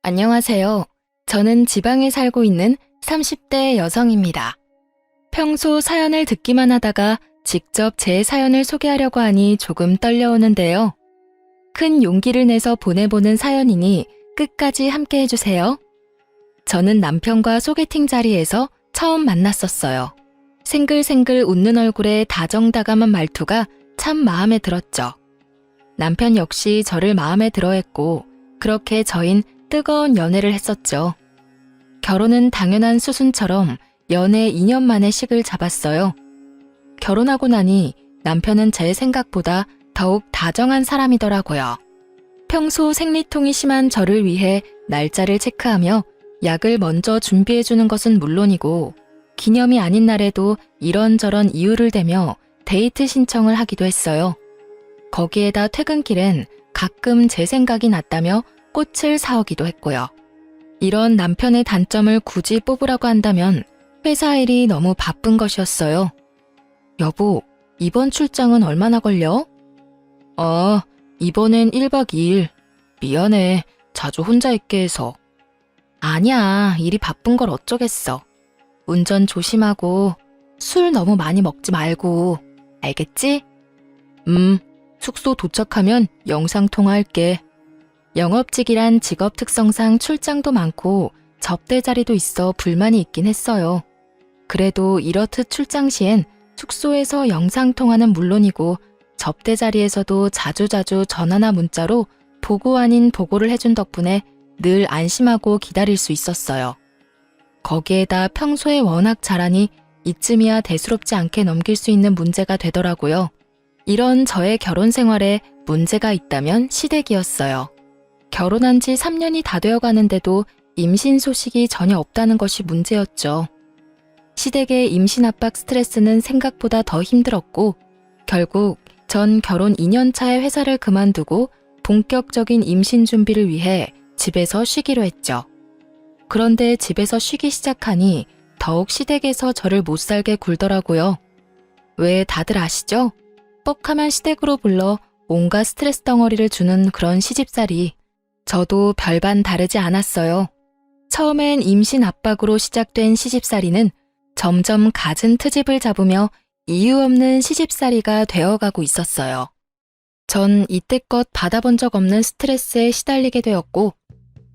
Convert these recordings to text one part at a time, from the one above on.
안녕하세요. 저는 지방에 살고 있는 30대 여성입니다. 평소 사연을 듣기만 하다가 직접 제 사연을 소개하려고 하니 조금 떨려오는데요. 큰 용기를 내서 보내보는 사연이니 끝까지 함께 해주세요. 저는 남편과 소개팅 자리에서 처음 만났었어요. 생글생글 웃는 얼굴에 다정다감한 말투가 참 마음에 들었죠. 남편 역시 저를 마음에 들어했고 그렇게 저흰 뜨거운 연애를 했었죠. 결혼은 당연한 수순처럼 연애 2년 만에 식을 잡았어요. 결혼하고 나니 남편은 제 생각보다 더욱 다정한 사람이더라고요. 평소 생리통이 심한 저를 위해 날짜를 체크하며 약을 먼저 준비해주는 것은 물론이고 기념이 아닌 날에도 이런저런 이유를 대며 데이트 신청을 하기도 했어요. 거기에다 퇴근길엔 가끔 제 생각이 났다며 꽃을 사오기도 했고요. 이런 남편의 단점을 굳이 뽑으라고 한다면 회사 일이 너무 바쁜 것이었어요. 여보, 이번 출장은 얼마나 걸려? 이번엔 1박 2일. 미안해, 자주 혼자 있게 해서. 아니야, 일이 바쁜 걸 어쩌겠어. 운전 조심하고 술 너무 많이 먹지 말고. 알겠지? 숙소 도착하면 영상통화할게. 영업직이란 직업 특성상 출장도 많고 접대 자리도 있어 불만이 있긴 했어요. 그래도 이렇듯 출장 시엔 숙소에서 영상통화는 물론이고 접대 자리에서도 자주자주 전화나 문자로 보고 아닌 보고를 해준 덕분에 늘 안심하고 기다릴 수 있었어요. 거기에다 평소에 워낙 잘하니 이쯤이야 대수롭지 않게 넘길 수 있는 문제가 되더라고요. 이런 저의 결혼 생활에 문제가 있다면 시댁이었어요. 결혼한 지 3년이 다 되어 가는데도 임신 소식이 전혀 없다는 것이 문제였죠. 시댁의 임신 압박 스트레스는 생각보다 더 힘들었고 결국 전 결혼 2년 차에 회사를 그만두고 본격적인 임신 준비를 위해 집에서 쉬기로 했죠. 그런데 집에서 쉬기 시작하니 더욱 시댁에서 저를 못 살게 굴더라고요. 왜 다들 아시죠? 뻑하면 시댁으로 불러 온갖 스트레스 덩어리를 주는 그런 시집살이. 저도 별반 다르지 않았어요. 처음엔 임신 압박으로 시작된 시집살이는 점점 갖은 트집을 잡으며 이유 없는 시집살이가 되어가고 있었어요. 전 이때껏 받아본 적 없는 스트레스에 시달리게 되었고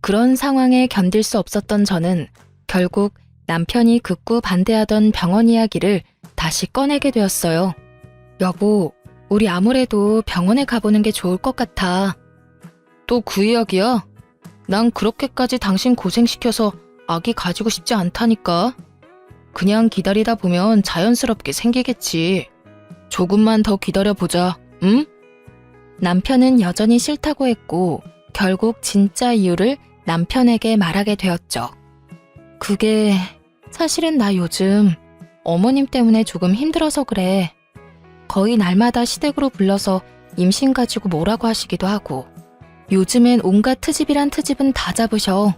그런 상황에 견딜 수 없었던 저는 결국 남편이 극구 반대하던 병원 이야기를 다시 꺼내게 되었어요. 여보, 우리 아무래도 병원에 가보는 게 좋을 것 같아. 또 그 이야기야? 난 그렇게까지 당신 고생시켜서 아기 가지고 싶지 않다니까. 그냥 기다리다 보면 자연스럽게 생기겠지. 조금만 더 기다려보자, 응? 남편은 여전히 싫다고 했고 결국 진짜 이유를 남편에게 말하게 되었죠. 그게 사실은 나 요즘 어머님 때문에 조금 힘들어서 그래. 거의 날마다 시댁으로 불러서 임신 가지고 뭐라고 하시기도 하고 요즘엔 온갖 트집이란 트집은 다 잡으셔.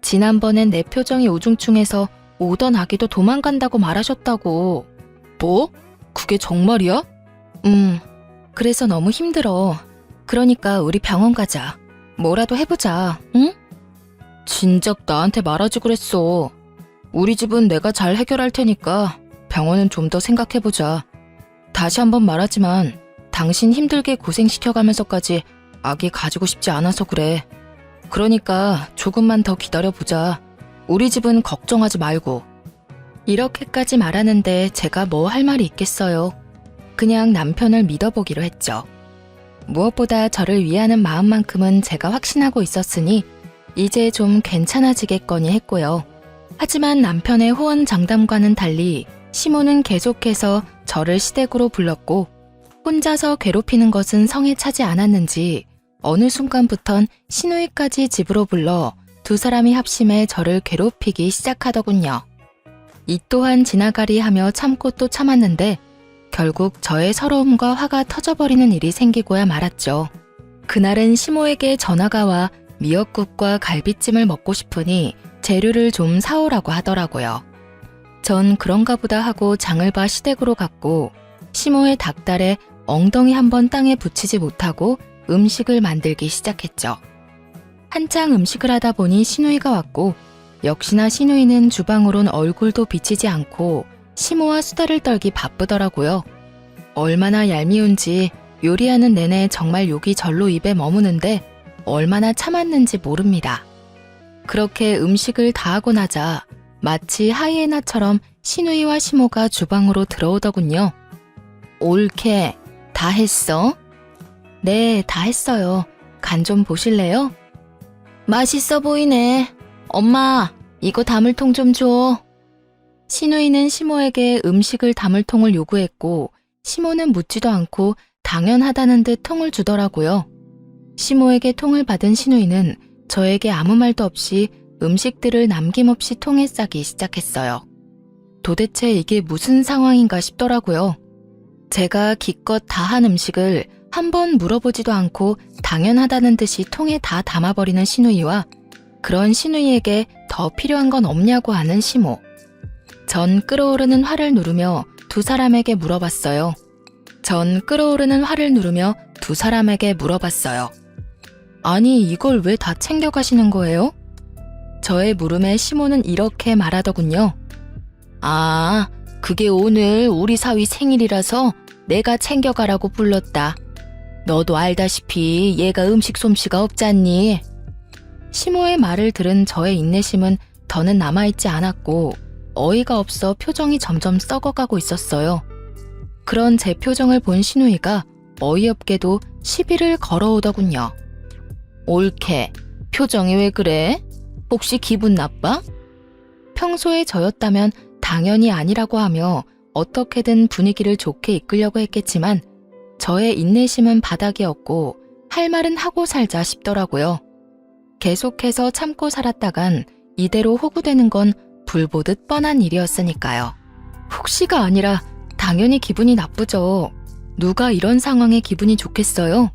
지난번엔 내 표정이 우중충해서 오던 아기도 도망간다고 말하셨다고. 뭐? 그게 정말이야? 그래서 너무 힘들어. 그러니까 우리 병원 가자. 뭐라도 해보자, 응? 진작 나한테 말하지 그랬어. 우리 집은 내가 잘 해결할 테니까 병원은 좀 더 생각해보자. 다시 한번 말하지만 당신 힘들게 고생시켜가면서까지 아기 가지고 싶지 않아서 그래. 그러니까 조금만 더 기다려보자. 우리 집은 걱정하지 말고. 이렇게까지 말하는데 제가 뭐 할 말이 있겠어요. 그냥 남편을 믿어보기로 했죠. 무엇보다 저를 위하는 마음만큼은 제가 확신하고 있었으니 이제 좀 괜찮아지겠거니 했고요. 하지만 남편의 호언장담과는 달리 시모는 계속해서 저를 시댁으로 불렀고 혼자서 괴롭히는 것은 성에 차지 않았는지 어느 순간부턴 시누이까지 집으로 불러 두 사람이 합심해 저를 괴롭히기 시작하더군요. 이 또한 지나가리 하며 참고 또 참았는데 결국 저의 서러움과 화가 터져버리는 일이 생기고야 말았죠. 그날은 시모에게 전화가 와 미역국과 갈비찜을 먹고 싶으니 재료를 좀 사오라고 하더라고요. 전 그런가 보다 하고 장을 봐 시댁으로 갔고 시모의 닭달에 엉덩이 한번 땅에 붙이지 못하고 음식을 만들기 시작했죠. 한창 음식을 하다 보니 시누이가 왔고 역시나 시누이는 주방으론 얼굴도 비치지 않고 시모와 수다를 떨기 바쁘더라고요. 얼마나 얄미운지 요리하는 내내 정말 욕이 절로 입에 머무는데 얼마나 참았는지 모릅니다. 그렇게 음식을 다 하고 나자 마치 하이에나처럼 시누이와 시모가 주방으로 들어오더군요. 옳게 다 했어? 네, 다 했어요. 간 좀 보실래요? 맛있어 보이네. 엄마, 이거 담을 통 좀 줘. 시누이는 시모에게 음식을 담을 통을 요구했고 시모는 묻지도 않고 당연하다는 듯 통을 주더라고요. 시모에게 통을 받은 시누이는 저에게 아무 말도 없이 음식들을 남김없이 통에 싸기 시작했어요. 도대체 이게 무슨 상황인가 싶더라고요. 제가 기껏 다 한 음식을 한 번 물어보지도 않고 당연하다는 듯이 통에 다 담아버리는 시누이와 그런 시누이에게 더 필요한 건 없냐고 하는 시모. 전 끓어오르는 화를 누르며 두 사람에게 물어봤어요. 아니, 이걸 왜 다 챙겨가시는 거예요? 저의 물음에 시모는 이렇게 말하더군요. 아, 그게 오늘 우리 사위 생일이라서 내가 챙겨가라고 불렀다. 너도 알다시피 얘가 음식 솜씨가 없잖니. 시모의 말을 들은 저의 인내심은 더는 남아있지 않았고 어이가 없어 표정이 점점 썩어가고 있었어요. 그런 제 표정을 본 시누이가 어이없게도 시비를 걸어오더군요. 옳게, 표정이 왜 그래? 혹시 기분 나빠? 평소에 저였다면 당연히 아니라고 하며 어떻게든 분위기를 좋게 이끌려고 했겠지만 저의 인내심은 바닥이었고 할 말은 하고 살자 싶더라고요. 계속해서 참고 살았다간 이대로 호구되는 건 불보듯 뻔한 일이었으니까요. 혹시가 아니라 당연히 기분이 나쁘죠. 누가 이런 상황에 기분이 좋겠어요?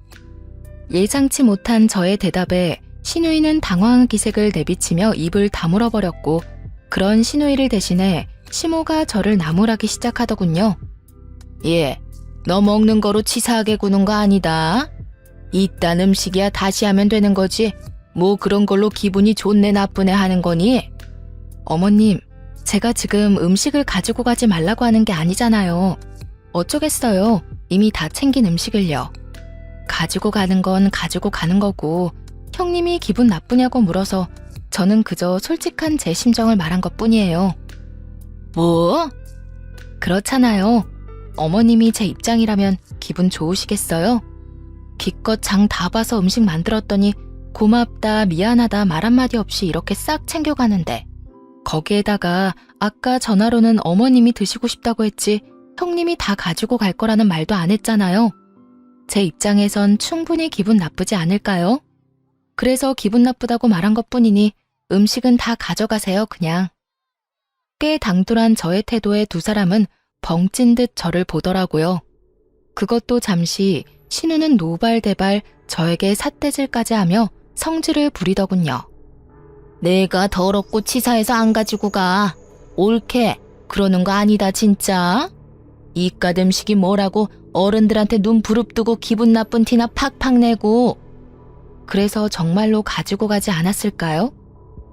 예상치 못한 저의 대답에 시누이는 당황한 기색을 내비치며 입을 다물어버렸고 그런 시누이를 대신해 시모가 저를 나무라기 시작하더군요. 예, 너 먹는 거로 치사하게 구는 거 아니다. 이딴 음식이야 다시 하면 되는 거지. 뭐 그런 걸로 기분이 좋네 나쁘네 하는 거니? 어머님, 제가 지금 음식을 가지고 가지 말라고 하는 게 아니잖아요. 어쩌겠어요. 이미 다 챙긴 음식을요. 가지고 가는 건 가지고 가는 거고 형님이 기분 나쁘냐고 물어서 저는 그저 솔직한 제 심정을 말한 것뿐이에요. 뭐? 그렇잖아요. 어머님이 제 입장이라면 기분 좋으시겠어요? 기껏 장 다 봐서 음식 만들었더니 고맙다, 미안하다 말 한마디 없이 이렇게 싹 챙겨가는데 거기에다가 아까 전화로는 어머님이 드시고 싶다고 했지 형님이 다 가지고 갈 거라는 말도 안 했잖아요. 제 입장에선 충분히 기분 나쁘지 않을까요? 그래서 기분 나쁘다고 말한 것뿐이니 음식은 다 가져가세요, 그냥. 꽤 당돌한 저의 태도에 두 사람은 벙찐 듯 저를 보더라고요. 그것도 잠시 신우는 노발대발 저에게 삿대질까지 하며 성질을 부리더군요. 내가 더럽고 치사해서 안 가지고 가. 옳게 그러는 거 아니다 진짜. 이깟 음식이 뭐라고 어른들한테 눈 부릅뜨고 기분 나쁜 티나 팍팍 내고. 그래서 정말로 가지고 가지 않았을까요?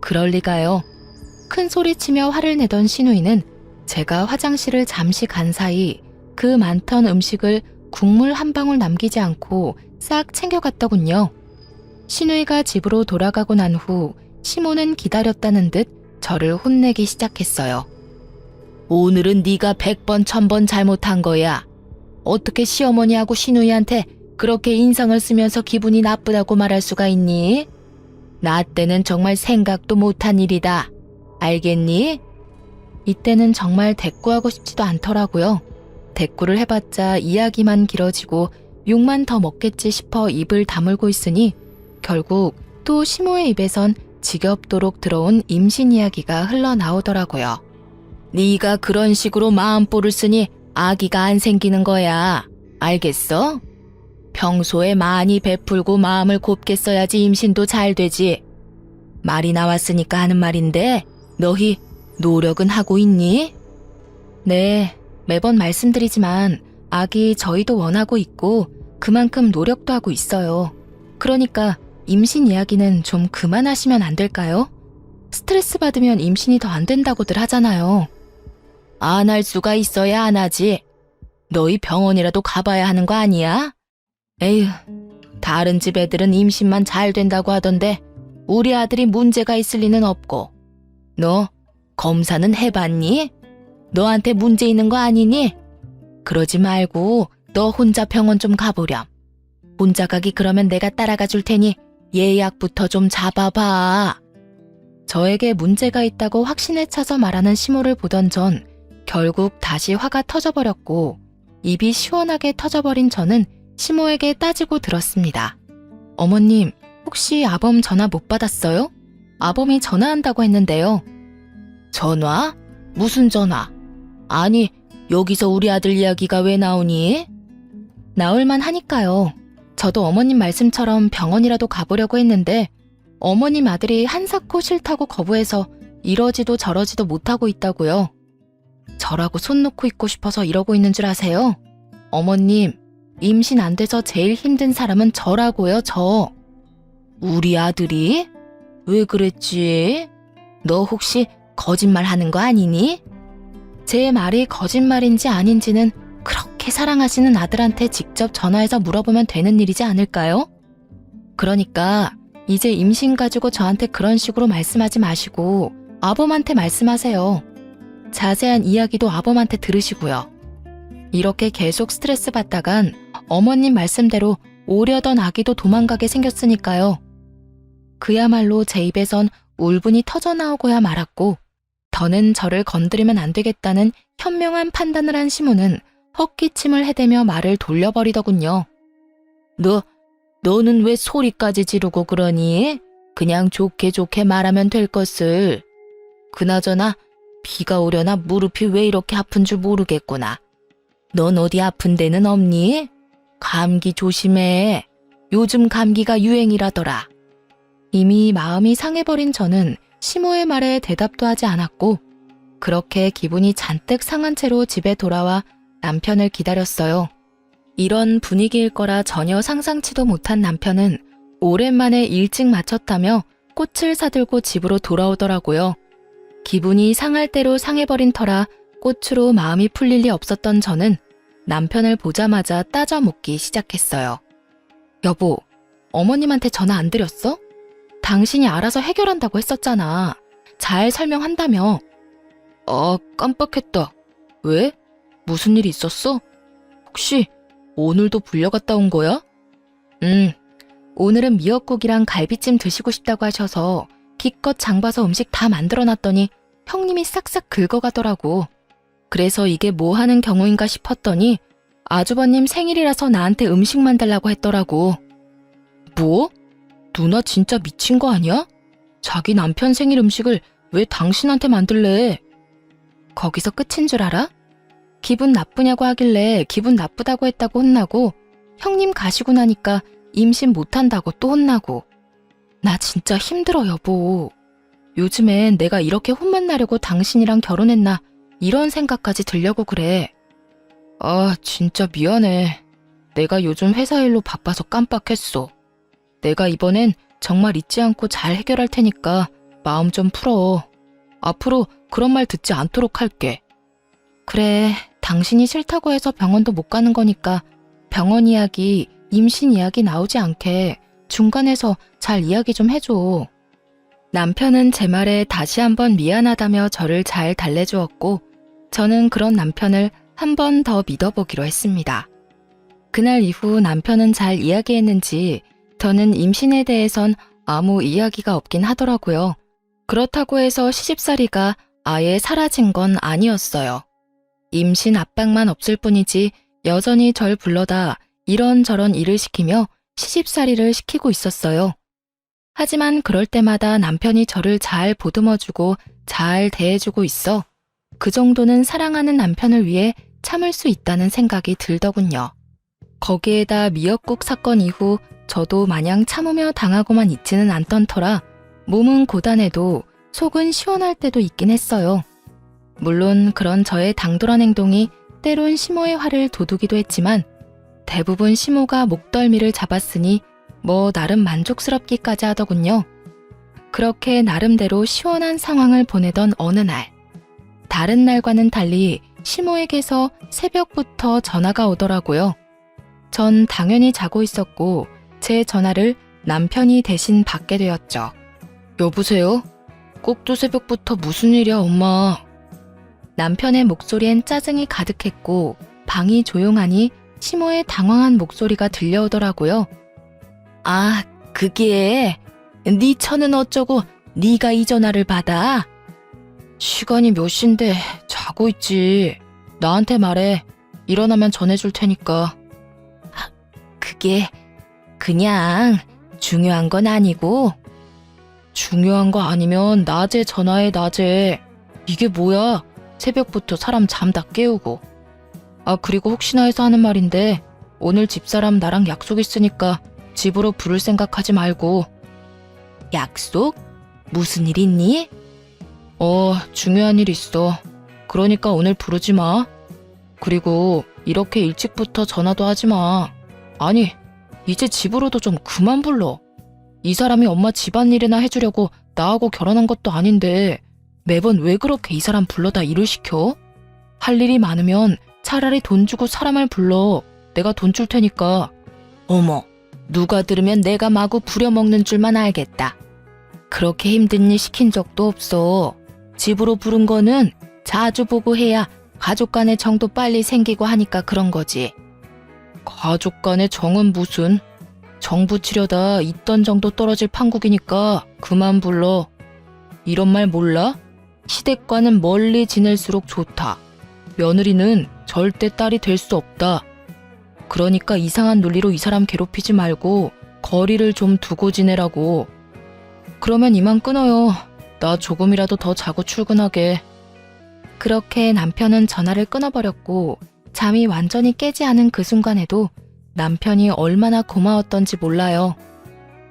그럴 리가요. 큰 소리치며 화를 내던 시누이는 제가 화장실을 잠시 간 사이 그 많던 음식을 국물 한 방울 남기지 않고 싹 챙겨갔더군요. 시누이가 집으로 돌아가고 난 후 시모는 기다렸다는 듯 저를 혼내기 시작했어요. 오늘은 네가 100번 1000번 잘못한 거야. 어떻게 시어머니하고 시누이한테 그렇게 인상을 쓰면서 기분이 나쁘다고 말할 수가 있니? 나 때는 정말 생각도 못한 일이다. 알겠니? 이때는 정말 대꾸하고 싶지도 않더라고요. 대꾸를 해봤자 이야기만 길어지고 욕만 더 먹겠지 싶어 입을 다물고 있으니 결국 또 시모의 입에선 지겹도록 들어온 임신 이야기가 흘러나오더라고요. 네가 그런 식으로 마음보를 쓰니 아기가 안 생기는 거야. 알겠어? 평소에 많이 베풀고 마음을 곱게 써야지 임신도 잘 되지. 말이 나왔으니까 하는 말인데 너희 노력은 하고 있니? 네, 매번 말씀드리지만 아기 저희도 원하고 있고 그만큼 노력도 하고 있어요. 그러니까 임신 이야기는 좀 그만하시면 안 될까요? 스트레스 받으면 임신이 더 안 된다고들 하잖아요. 안 할 수가 있어야 안 하지. 너희 병원이라도 가봐야 하는 거 아니야? 에휴, 다른 집 애들은 임신만 잘 된다고 하던데 우리 아들이 문제가 있을 리는 없고. 너 검사는 해봤니? 너한테 문제 있는 거 아니니? 그러지 말고 너 혼자 병원 좀 가보렴. 혼자 가기 그러면 내가 따라가 줄 테니 예약부터 좀 잡아봐. 저에게 문제가 있다고 확신에 차서 말하는 시모를 보던 전 결국 다시 화가 터져버렸고 입이 시원하게 터져버린 저는 시모에게 따지고 들었습니다. 어머님, 혹시 아범 전화 못 받았어요? 아범이 전화한다고 했는데요. 전화? 무슨 전화? 아니, 여기서 우리 아들 이야기가 왜 나오니? 나올만 하니까요. 저도 어머님 말씀처럼 병원이라도 가보려고 했는데 어머님 아들이 한사코 싫다고 거부해서 이러지도 저러지도 못하고 있다고요. 저라고 손 놓고 있고 싶어서 이러고 있는 줄 아세요? 어머님, 임신 안 돼서 제일 힘든 사람은 저라고요, 저. 우리 아들이? 왜 그랬지? 너 혹시 거짓말 하는 거 아니니? 제 말이 거짓말인지 아닌지는 그렇게 사랑하시는 아들한테 직접 전화해서 물어보면 되는 일이지 않을까요? 그러니까 이제 임신 가지고 저한테 그런 식으로 말씀하지 마시고 아범한테 말씀하세요. 자세한 이야기도 아범한테 들으시고요. 이렇게 계속 스트레스 받다간 어머님 말씀대로 오려던 아기도 도망가게 생겼으니까요. 그야말로 제 입에선 울분이 터져나오고야 말았고 더는 저를 건드리면 안 되겠다는 현명한 판단을 한 시모는 헛기침을 해대며 말을 돌려버리더군요. 너는 왜 소리까지 지르고 그러니? 그냥 좋게 좋게 말하면 될 것을. 그나저나 비가 오려나 무릎이 왜 이렇게 아픈 줄 모르겠구나. 넌 어디 아픈 데는 없니? 감기 조심해. 요즘 감기가 유행이라더라. 이미 마음이 상해버린 저는 시모의 말에 대답도 하지 않았고 그렇게 기분이 잔뜩 상한 채로 집에 돌아와 남편을 기다렸어요. 이런 분위기일 거라 전혀 상상치도 못한 남편은 오랜만에 일찍 마쳤다며 꽃을 사들고 집으로 돌아오더라고요. 기분이 상할 대로 상해버린 터라 꽃으로 마음이 풀릴 리 없었던 저는 남편을 보자마자 따져 묻기 시작했어요. 여보, 어머님한테 전화 안 드렸어? 당신이 알아서 해결한다고 했었잖아. 잘 설명한다며. 깜빡했다. 왜? 무슨 일이 있었어? 혹시 오늘도 불려갔다 온 거야? 오늘은 미역국이랑 갈비찜 드시고 싶다고 하셔서 기껏 장봐서 음식 다 만들어놨더니 형님이 싹싹 긁어가더라고. 그래서 이게 뭐 하는 경우인가 싶었더니 아주버님 생일이라서 나한테 음식 만들라고 했더라고. 뭐? 누나 진짜 미친 거 아니야? 자기 남편 생일 음식을 왜 당신한테 만들래? 거기서 끝인 줄 알아? 기분 나쁘냐고 하길래 기분 나쁘다고 했다고 혼나고 형님 가시고 나니까 임신 못한다고 또 혼나고. 나 진짜 힘들어 여보. 요즘엔 내가 이렇게 혼만 나려고 당신이랑 결혼했나 이런 생각까지 들려고 그래. 진짜 미안해. 내가 요즘 회사 일로 바빠서 깜빡했어. 내가 이번엔 정말 잊지 않고 잘 해결할 테니까 마음 좀 풀어. 앞으로 그런 말 듣지 않도록 할게. 그래, 당신이 싫다고 해서 병원도 못 가는 거니까 병원 이야기, 임신 이야기 나오지 않게 중간에서 잘 이야기 좀 해줘. 남편은 제 말에 다시 한번 미안하다며 저를 잘 달래주었고 저는 그런 남편을 한 번 더 믿어보기로 했습니다. 그날 이후 남편은 잘 이야기했는지 저는 임신에 대해선 아무 이야기가 없긴 하더라고요. 그렇다고 해서 시집살이가 아예 사라진 건 아니었어요. 임신 압박만 없을 뿐이지 여전히 절 불러다 이런저런 일을 시키며 시집살이를 시키고 있었어요. 하지만 그럴 때마다 남편이 저를 잘 보듬어주고 잘 대해주고 있어 그 정도는 사랑하는 남편을 위해 참을 수 있다는 생각이 들더군요. 거기에다 미역국 사건 이후 저도 마냥 참으며 당하고만 있지는 않던 터라 몸은 고단해도 속은 시원할 때도 있긴 했어요. 물론 그런 저의 당돌한 행동이 때론 시모의 화를 돋우기도 했지만 대부분 시모가 목덜미를 잡았으니 뭐 나름 만족스럽기까지 하더군요. 그렇게 나름대로 시원한 상황을 보내던 어느 날, 다른 날과는 달리 시모에게서 새벽부터 전화가 오더라고요. 전 당연히 자고 있었고 제 전화를 남편이 대신 받게 되었죠. 여보세요? 꼭두 새벽부터 무슨 일이야, 엄마? 남편의 목소리엔 짜증이 가득했고 방이 조용하니 시모의 당황한 목소리가 들려오더라고요. 아, 그게 네 처는 어쩌고 네가 이 전화를 받아? 시간이 몇 시인데 자고 있지. 나한테 말해. 일어나면 전해줄 테니까. 그게 그냥 중요한 건 아니고. 중요한 거 아니면 낮에 전화해, 낮에. 이게 뭐야? 새벽부터 사람 잠 다 깨우고. 아, 그리고 혹시나 해서 하는 말인데 오늘 집사람 나랑 약속 있으니까 집으로 부를 생각하지 말고. 약속? 무슨 일 있니? 중요한 일 있어. 그러니까 오늘 부르지 마. 그리고 이렇게 일찍부터 전화도 하지 마. 아니, 이제 집으로도 좀 그만 불러. 이 사람이 엄마 집안일이나 해주려고 나하고 결혼한 것도 아닌데 매번 왜 그렇게 이 사람 불러다 일을 시켜? 할 일이 많으면 차라리 돈 주고 사람을 불러. 내가 돈 줄 테니까. 어머, 누가 들으면 내가 마구 부려먹는 줄만 알겠다. 그렇게 힘든 일 시킨 적도 없어. 집으로 부른 거는 자주 보고 해야 가족 간의 정도 빨리 생기고 하니까 그런 거지. 가족 간의 정은 무슨? 정 붙이려다 있던 정도 떨어질 판국이니까 그만 불러. 이런 말 몰라? 시댁과는 멀리 지낼수록 좋다. 며느리는 절대 딸이 될 수 없다. 그러니까 이상한 논리로 이 사람 괴롭히지 말고 거리를 좀 두고 지내라고. 그러면 이만 끊어요. 나 조금이라도 더 자고 출근하게. 그렇게 남편은 전화를 끊어버렸고 잠이 완전히 깨지 않은 그 순간에도 남편이 얼마나 고마웠던지 몰라요.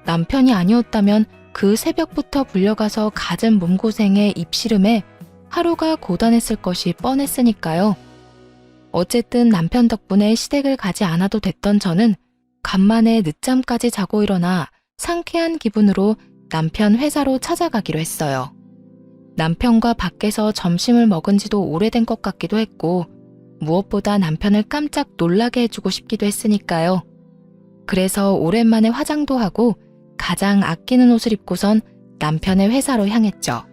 남편이 아니었다면 그 새벽부터 불려가서 갖은 몸고생에 입씨름에 하루가 고단했을 것이 뻔했으니까요. 어쨌든 남편 덕분에 시댁을 가지 않아도 됐던 저는 간만에 늦잠까지 자고 일어나 상쾌한 기분으로 남편 회사로 찾아가기로 했어요. 남편과 밖에서 점심을 먹은 지도 오래된 것 같기도 했고 무엇보다 남편을 깜짝 놀라게 해주고 싶기도 했으니까요. 그래서 오랜만에 화장도 하고 가장 아끼는 옷을 입고선 남편의 회사로 향했죠.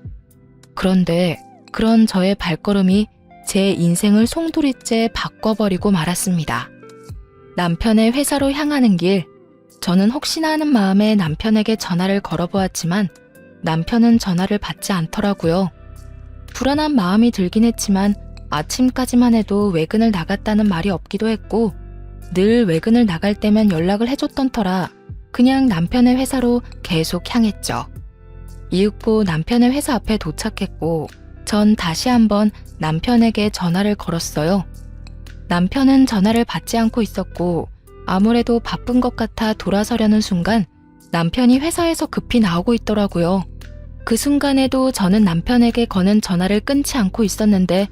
그런데 그런 저의 발걸음이 제 인생을 송두리째 바꿔버리고 말았습니다. 남편의 회사로 향하는 길, 저는 혹시나 하는 마음에 남편에게 전화를 걸어보았지만 남편은 전화를 받지 않더라고요. 불안한 마음이 들긴 했지만 아침까지만 해도 외근을 나갔다는 말이 없기도 했고 늘 외근을 나갈 때면 연락을 해줬던 터라 그냥 남편의 회사로 계속 향했죠. 이윽고 남편의 회사 앞에 도착했고 전 다시 한번 남편에게 전화를 걸었어요. 남편은 전화를 받지 않고 있었고 아무래도 바쁜 것 같아 돌아서려는 순간 남편이 회사에서 급히 나오고 있더라고요. 그 순간에도 저는 남편에게 거는 전화를 끊지 않고 있었는데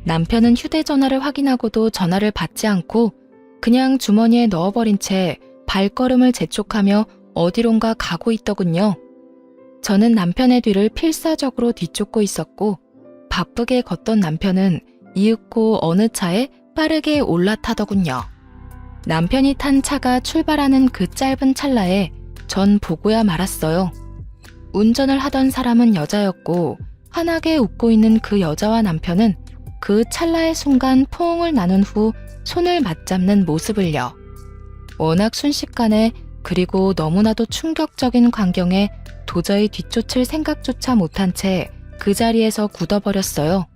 남편은 휴대전화를 확인하고도 전화를 받지 않고 그냥 주머니에 넣어버린 채 발걸음을 재촉하며 어디론가 가고 있더군요. 저는 남편의 뒤를 필사적으로 뒤쫓고 있었고 바쁘게 걷던 남편은 이윽고 어느 차에 빠르게 올라타더군요. 남편이 탄 차가 출발하는 그 짧은 찰나에 전 보고야 말았어요. 운전을 하던 사람은 여자였고 환하게 웃고 있는 그 여자와 남편은 그 찰나의 순간 포옹을 나눈 후 손을 맞잡는 모습을요. 워낙 순식간에 그리고 너무나도 충격적인 광경에 도저히 뒤쫓을 생각조차 못한 채 그 자리에서 굳어버렸어요.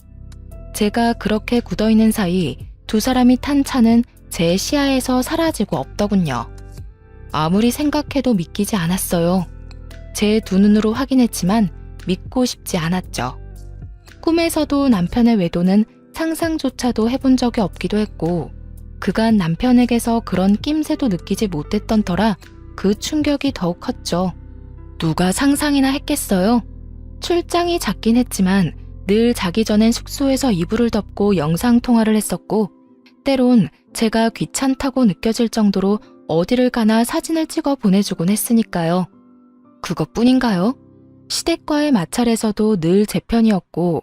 제가 그렇게 굳어있는 사이 두 사람이 탄 차는 제 시야에서 사라지고 없더군요. 아무리 생각해도 믿기지 않았어요. 제 두 눈으로 확인했지만 믿고 싶지 않았죠. 꿈에서도 남편의 외도는 상상조차도 해본 적이 없기도 했고 그간 남편에게서 그런 낌새도 느끼지 못했던 터라 그 충격이 더욱 컸죠. 누가 상상이나 했겠어요? 출장이 잦긴 했지만 늘 자기 전엔 숙소에서 이불을 덮고 영상통화를 했었고 때론 제가 귀찮다고 느껴질 정도로 어디를 가나 사진을 찍어 보내주곤 했으니까요. 그것뿐인가요? 시댁과의 마찰에서도 늘 제 편이었고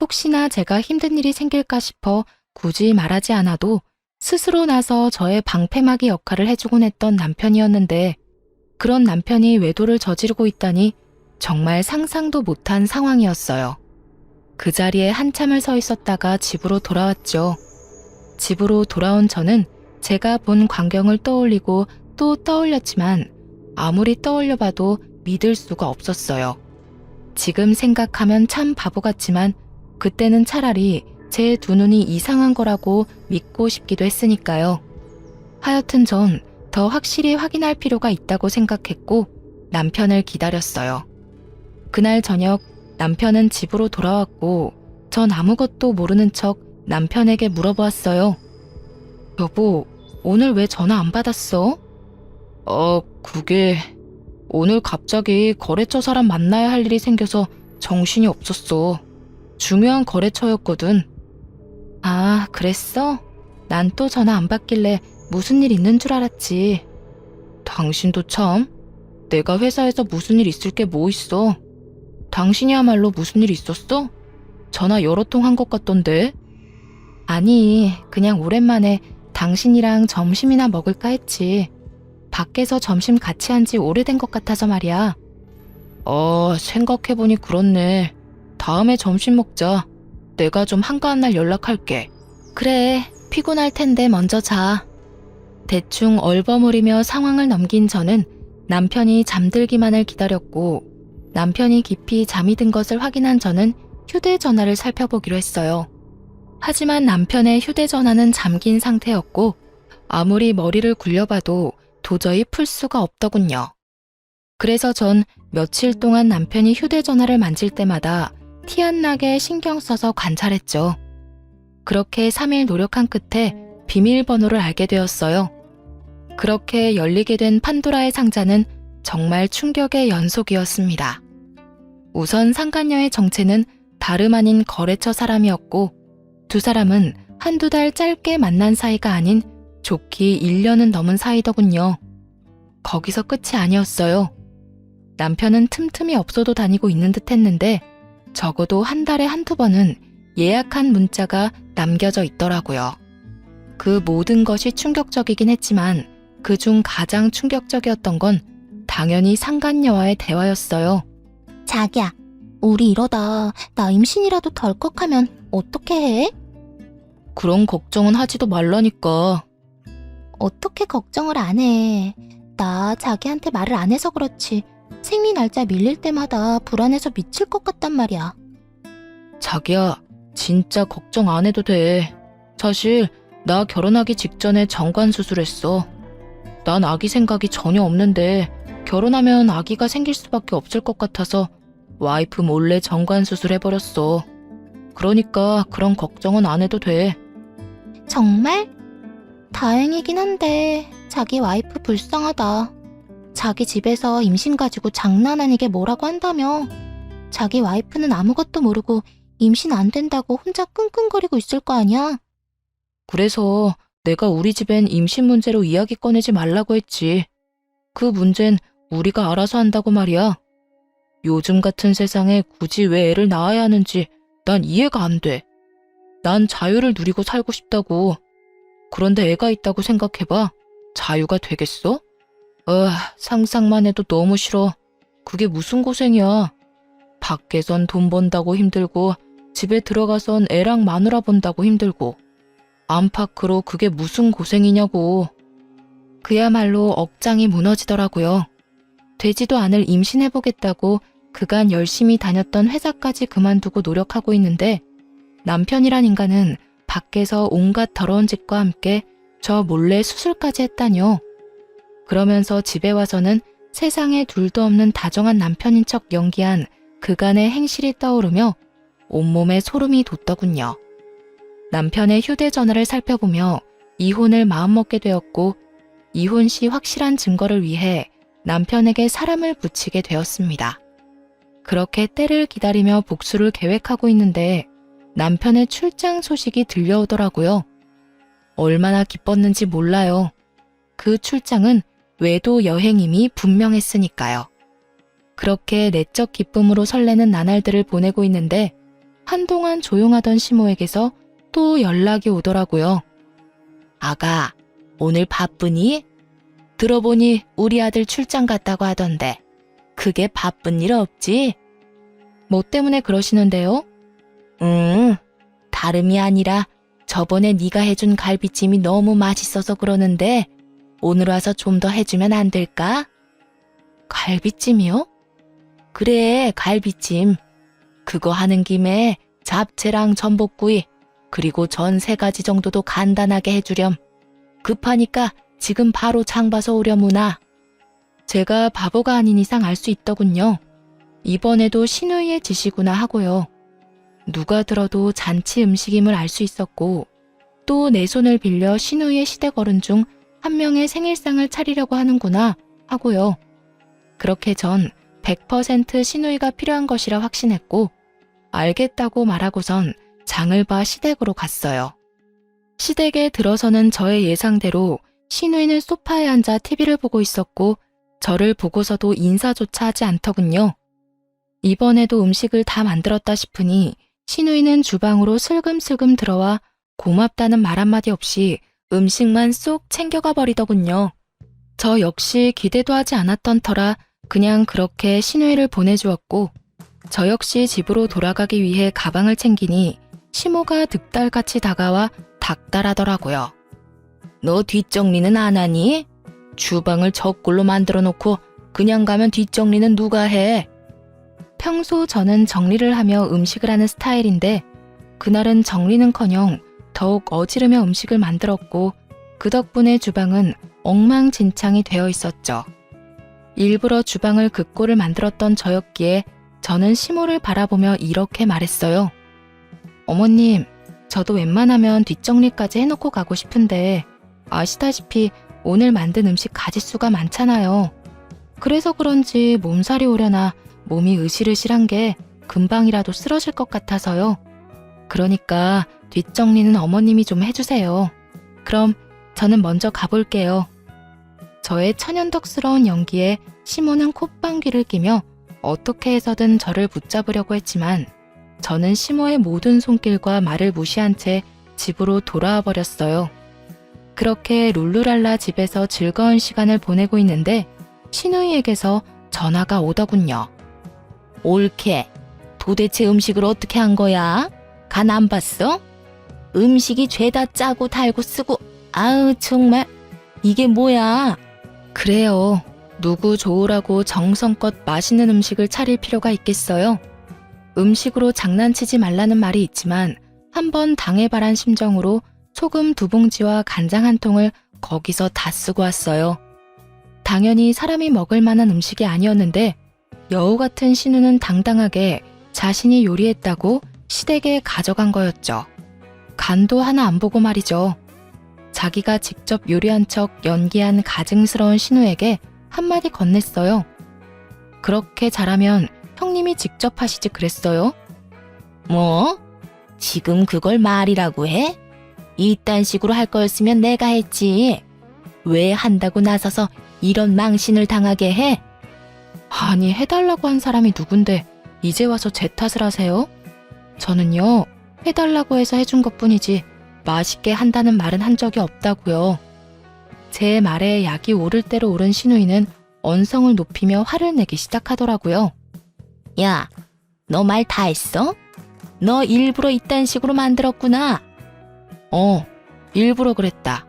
혹시나 제가 힘든 일이 생길까 싶어 굳이 말하지 않아도 스스로 나서 저의 방패막이 역할을 해주곤 했던 남편이었는데 그런 남편이 외도를 저지르고 있다니 정말 상상도 못한 상황이었어요. 그 자리에 한참을 서 있었다가 집으로 돌아왔죠. 집으로 돌아온 저는 제가 본 광경을 떠올리고 또 떠올렸지만 아무리 떠올려봐도 믿을 수가 없었어요. 지금 생각하면 참 바보 같지만 그때는 차라리 제 두 눈이 이상한 거라고 믿고 싶기도 했으니까요. 하여튼 전 더 확실히 확인할 필요가 있다고 생각했고 남편을 기다렸어요. 그날 저녁 남편은 집으로 돌아왔고 전 아무것도 모르는 척 남편에게 물어보았어요. 여보, 오늘 왜 전화 안 받았어? 그게 오늘 갑자기 거래처 사람 만나야 할 일이 생겨서 정신이 없었어. 중요한 거래처였거든. 아, 그랬어? 난 또 전화 안 받길래 무슨 일 있는 줄 알았지. 당신도 참. 내가 회사에서 무슨 일 있을 게 뭐 있어. 당신이야말로 무슨 일 있었어? 전화 여러 통 한 것 같던데. 아니, 그냥 오랜만에 당신이랑 점심이나 먹을까 했지. 밖에서 점심 같이 한 지 오래된 것 같아서 말이야. 생각해보니 그렇네. 다음에 점심 먹자. 내가 좀 한가한 날 연락할게. 그래, 피곤할 텐데 먼저 자. 대충 얼버무리며 상황을 넘긴 저는 남편이 잠들기만을 기다렸고 남편이 깊이 잠이 든 것을 확인한 저는 휴대전화를 살펴보기로 했어요. 하지만 남편의 휴대전화는 잠긴 상태였고 아무리 머리를 굴려봐도 도저히 풀 수가 없더군요. 그래서 전 며칠 동안 남편이 휴대전화를 만질 때마다 티 안 나게 신경 써서 관찰했죠. 그렇게 3일 노력한 끝에 비밀번호를 알게 되었어요. 그렇게 열리게 된 판도라의 상자는 정말 충격의 연속이었습니다. 우선 상간녀의 정체는 다름 아닌 거래처 사람이었고 두 사람은 한두 달 짧게 만난 사이가 아닌 좋기 1년은 넘은 사이더군요. 거기서 끝이 아니었어요. 남편은 틈틈이 업소도 다니고 있는 듯 했는데 적어도 한 달에 한두 번은 예약한 문자가 남겨져 있더라고요. 그 모든 것이 충격적이긴 했지만 그중 가장 충격적이었던 건 당연히 상간녀와의 대화였어요. 자기야, 우리 이러다 나 임신이라도 덜컥하면 어떻게 해? 그런 걱정은 하지도 말라니까. 어떻게 걱정을 안 해? 나 자기한테 말을 안 해서 그렇지. 생리 날짜 밀릴 때마다 불안해서 미칠 것 같단 말이야. 자기야, 진짜 걱정 안 해도 돼. 사실 나 결혼하기 직전에 정관 수술했어. 난 아기 생각이 전혀 없는데 결혼하면 아기가 생길 수밖에 없을 것 같아서 와이프 몰래 정관 수술해버렸어. 그러니까 그런 걱정은 안 해도 돼. 정말? 다행이긴 한데 자기 와이프 불쌍하다. 자기 집에서 임신 가지고 장난 아니게 뭐라고 한다며. 자기 와이프는 아무것도 모르고 임신 안 된다고 혼자 끙끙거리고 있을 거 아니야? 그래서 내가 우리 집엔 임신 문제로 이야기 꺼내지 말라고 했지. 그 문제는 우리가 알아서 한다고 말이야. 요즘 같은 세상에 굳이 왜 애를 낳아야 하는지 난 이해가 안 돼. 난 자유를 누리고 살고 싶다고. 그런데 애가 있다고 생각해봐. 자유가 되겠어? 상상만 해도 너무 싫어. 그게 무슨 고생이야. 밖에선 돈 번다고 힘들고 집에 들어가선 애랑 마누라 본다고 힘들고 안팎으로 그게 무슨 고생이냐고. 그야말로 억장이 무너지더라고요. 되지도 않을 임신해보겠다고 그간 열심히 다녔던 회사까지 그만두고 노력하고 있는데 남편이란 인간은 밖에서 온갖 더러운 짓과 함께 저 몰래 수술까지 했다뇨. 그러면서 집에 와서는 세상에 둘도 없는 다정한 남편인 척 연기한 그간의 행실이 떠오르며 온몸에 소름이 돋더군요. 남편의 휴대전화를 살펴보며 이혼을 마음먹게 되었고 이혼 시 확실한 증거를 위해 남편에게 사람을 붙이게 되었습니다. 그렇게 때를 기다리며 복수를 계획하고 있는데 남편의 출장 소식이 들려오더라고요. 얼마나 기뻤는지 몰라요. 그 출장은 외도 여행임이 분명했으니까요. 그렇게 내적 기쁨으로 설레는 나날들을 보내고 있는데 한동안 조용하던 시모에게서 또 연락이 오더라고요. 아가, 오늘 바쁘니? 들어보니 우리 아들 출장 갔다고 하던데 그게 바쁜 일 없지? 뭐 때문에 그러시는데요? 다름이 아니라 저번에 네가 해준 갈비찜이 너무 맛있어서 그러는데 오늘 와서 좀 더 해주면 안 될까? 갈비찜이요? 그래, 갈비찜. 그거 하는 김에 잡채랑 전복구이 그리고 전 3가지 정도도 간단하게 해주렴. 급하니까 지금 바로 장 봐서 오려무나. 제가 바보가 아닌 이상 알 수 있더군요. 이번에도 신우이의 짓이구나 하고요. 누가 들어도 잔치 음식임을 알 수 있었고 또 내 손을 빌려 신우이의 시댁어른 중 한 명의 생일상을 차리려고 하는구나 하고요. 그렇게 전 100% 신우이가 필요한 것이라 확신했고 알겠다고 말하고선 장을 봐 시댁으로 갔어요. 시댁에 들어서는 저의 예상대로 신우이는 소파에 앉아 TV를 보고 있었고 저를 보고서도 인사조차 하지 않더군요. 이번에도 음식을 다 만들었다 싶으니 신우이는 주방으로 슬금슬금 들어와 고맙다는 말 한마디 없이 음식만 쏙 챙겨가 버리더군요. 저 역시 기대도 하지 않았던 터라 그냥 그렇게 신우이를 보내주었고 저 역시 집으로 돌아가기 위해 가방을 챙기니 시모가 득달같이 다가와 닥달하더라고요. 너 뒷정리는 안 하니? 주방을 저꼴로 만들어 놓고 그냥 가면 뒷정리는 누가 해? 평소 저는 정리를 하며 음식을 하는 스타일인데 그날은 정리는커녕 더욱 어지르며 음식을 만들었고 그 덕분에 주방은 엉망진창이 되어 있었죠. 일부러 주방을 그 꼴을 만들었던 저였기에 저는 시모를 바라보며 이렇게 말했어요. 어머님, 저도 웬만하면 뒷정리까지 해놓고 가고 싶은데 아시다시피 오늘 만든 음식 가짓수가 많잖아요. 그래서 그런지 몸살이 오려나 몸이 으실으실한 게 금방이라도 쓰러질 것 같아서요. 그러니까 뒷정리는 어머님이 좀 해주세요. 그럼 저는 먼저 가볼게요. 저의 천연덕스러운 연기에 시모는 콧방귀를 끼며 어떻게 해서든 저를 붙잡으려고 했지만 저는 시모의 모든 손길과 말을 무시한 채 집으로 돌아와 버렸어요. 그렇게 룰루랄라 집에서 즐거운 시간을 보내고 있는데 신우이에게서 전화가 오더군요. 옳게, 도대체 음식을 어떻게 한 거야? 간 안 봤어? 음식이 죄다 짜고 달고 쓰고 아우 정말 이게 뭐야? 그래요. 누구 좋으라고 정성껏 맛있는 음식을 차릴 필요가 있겠어요? 음식으로 장난치지 말라는 말이 있지만 한번 당해바란 심정으로 소금 2봉지와 간장 1통을 거기서 다 쓰고 왔어요. 당연히 사람이 먹을 만한 음식이 아니었는데 여우 같은 신우는 당당하게 자신이 요리했다고 시댁에 가져간 거였죠. 간도 하나 안 보고 말이죠. 자기가 직접 요리한 척 연기한 가증스러운 신우에게 한마디 건넸어요. 그렇게 잘하면 형님이 직접 하시지 그랬어요? 뭐? 지금 그걸 말이라고 해? 이딴 식으로 할 거였으면 내가 했지. 왜 한다고 나서서 이런 망신을 당하게 해? 아니, 해달라고 한 사람이 누군데 이제 와서 제 탓을 하세요? 저는요, 해달라고 해서 해준 것뿐이지 맛있게 한다는 말은 한 적이 없다고요. 제 말에 약이 오를 대로 오른 신우이는 언성을 높이며 화를 내기 시작하더라고요. 야, 너 말 다 했어? 너 일부러 이딴 식으로 만들었구나. 일부러 그랬다.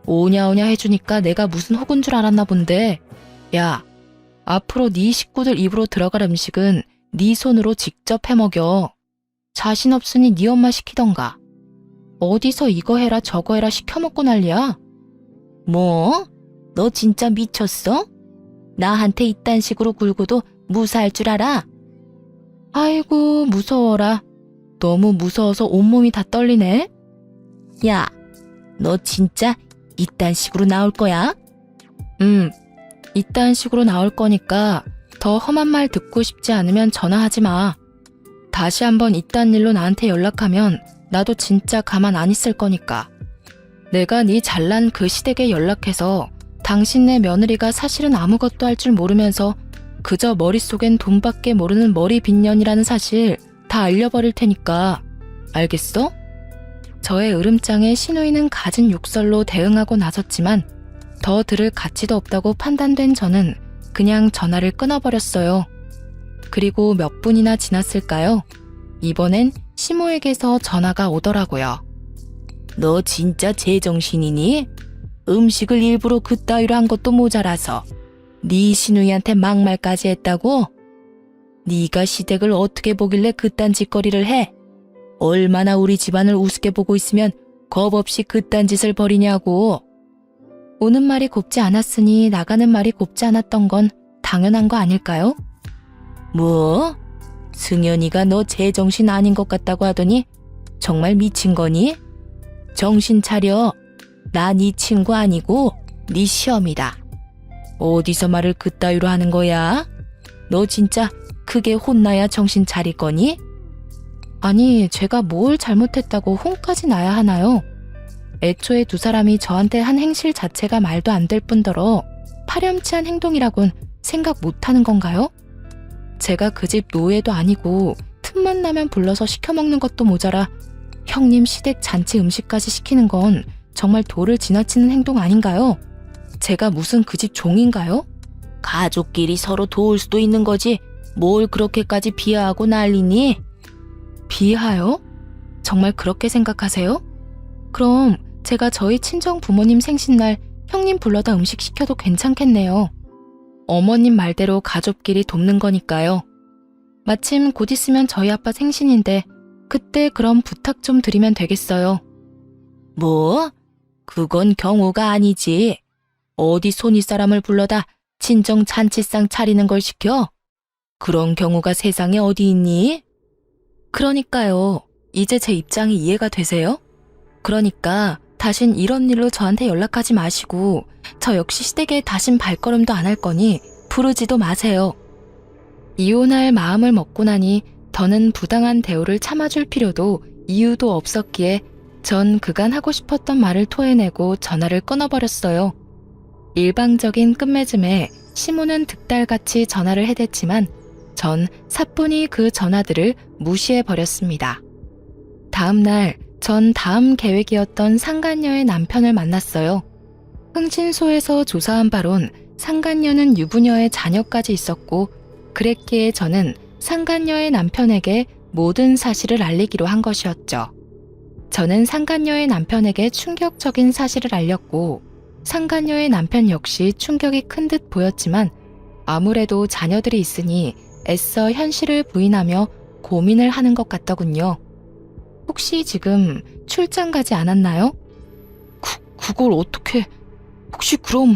오냐오냐 해주니까 내가 무슨 혹은 줄 알았나 본데. 야, 앞으로 네 식구들 입으로 들어갈 음식은 네 손으로 직접 해먹여. 자신 없으니 네 엄마 시키던가. 어디서 이거 해라 저거 해라 시켜먹고 난리야? 뭐? 너 진짜 미쳤어? 나한테 이딴 식으로 굴고도 무사할 줄 알아? 아이고 무서워라. 너무 무서워서 온몸이 다 떨리네. 야, 너 진짜 이딴 식으로 나올 거야? 이딴 식으로 나올 거니까 더 험한 말 듣고 싶지 않으면 전화하지 마. 다시 한번 이딴 일로 나한테 연락하면 나도 진짜 가만 안 있을 거니까. 내가 네 잘난 그 시댁에 연락해서 당신네 며느리가 사실은 아무것도 할 줄 모르면서 그저 머릿속엔 돈밖에 모르는 머리 빈년이라는 사실 다 알려버릴 테니까. 알겠어? 저의 으름장에 시누이는 갖은 욕설로 대응하고 나섰지만 더 들을 가치도 없다고 판단된 저는 그냥 전화를 끊어버렸어요. 그리고 몇 분이나 지났을까요? 이번엔 시모에게서 전화가 오더라고요. 너 진짜 제정신이니? 음식을 일부러 그따위로 한 것도 모자라서 네 시누이한테 막말까지 했다고? 네가 시댁을 어떻게 보길래 그딴 짓거리를 해? 얼마나 우리 집안을 우습게 보고 있으면 겁없이 그딴 짓을 벌이냐고. 오는 말이 곱지 않았으니 나가는 말이 곱지 않았던 건 당연한 거 아닐까요? 뭐? 승연이가 너 제정신 아닌 것 같다고 하더니 정말 미친 거니? 정신 차려. 나 네 친구 아니고 네 시엄이다. 어디서 말을 그따위로 하는 거야? 너 진짜 크게 혼나야 정신 차릴 거니? 아니, 제가 뭘 잘못했다고 혼까지 나야 하나요? 애초에 두 사람이 저한테 한 행실 자체가 말도 안 될 뿐더러 파렴치한 행동이라곤 생각 못하는 건가요? 제가 그 집 노예도 아니고 틈만 나면 불러서 시켜먹는 것도 모자라 형님 시댁 잔치 음식까지 시키는 건 정말 도를 지나치는 행동 아닌가요? 제가 무슨 그 집 종인가요? 가족끼리 서로 도울 수도 있는 거지 뭘 그렇게까지 비하하고 난리니? 비하요? 정말 그렇게 생각하세요? 그럼 제가 저희 친정 부모님 생신날 형님 불러다 음식 시켜도 괜찮겠네요. 어머님 말대로 가족끼리 돕는 거니까요. 마침 곧 있으면 저희 아빠 생신인데 그때 그럼 부탁 좀 드리면 되겠어요. 뭐? 그건 경우가 아니지. 어디 손이 사람을 불러다 친정 잔치상 차리는 걸 시켜? 그런 경우가 세상에 어디 있니? 그러니까요. 이제 제 입장이 이해가 되세요? 그러니까 다신 이런 일로 저한테 연락하지 마시고 저 역시 시댁에 다신 발걸음도 안 할 거니 부르지도 마세요. 이혼할 마음을 먹고 나니 더는 부당한 대우를 참아줄 필요도 이유도 없었기에 전 그간 하고 싶었던 말을 토해내고 전화를 끊어버렸어요. 일방적인 끝맺음에 시모는 득달같이 전화를 해댔지만 전 사뿐히 그 전화들을 무시해버렸습니다. 다음 날 전 다음 계획이었던 상간녀의 남편을 만났어요. 흥신소에서 조사한 바론 상간녀는 유부녀의 자녀까지 있었고 그랬기에 저는 상간녀의 남편에게 모든 사실을 알리기로 한 것이었죠. 저는 상간녀의 남편에게 충격적인 사실을 알렸고 상간녀의 남편 역시 충격이 큰 듯 보였지만 아무래도 자녀들이 있으니 애써 현실을 부인하며 고민을 하는 것 같더군요. 혹시 지금 출장 가지 않았나요? 그걸 어떻게... 혹시 그럼...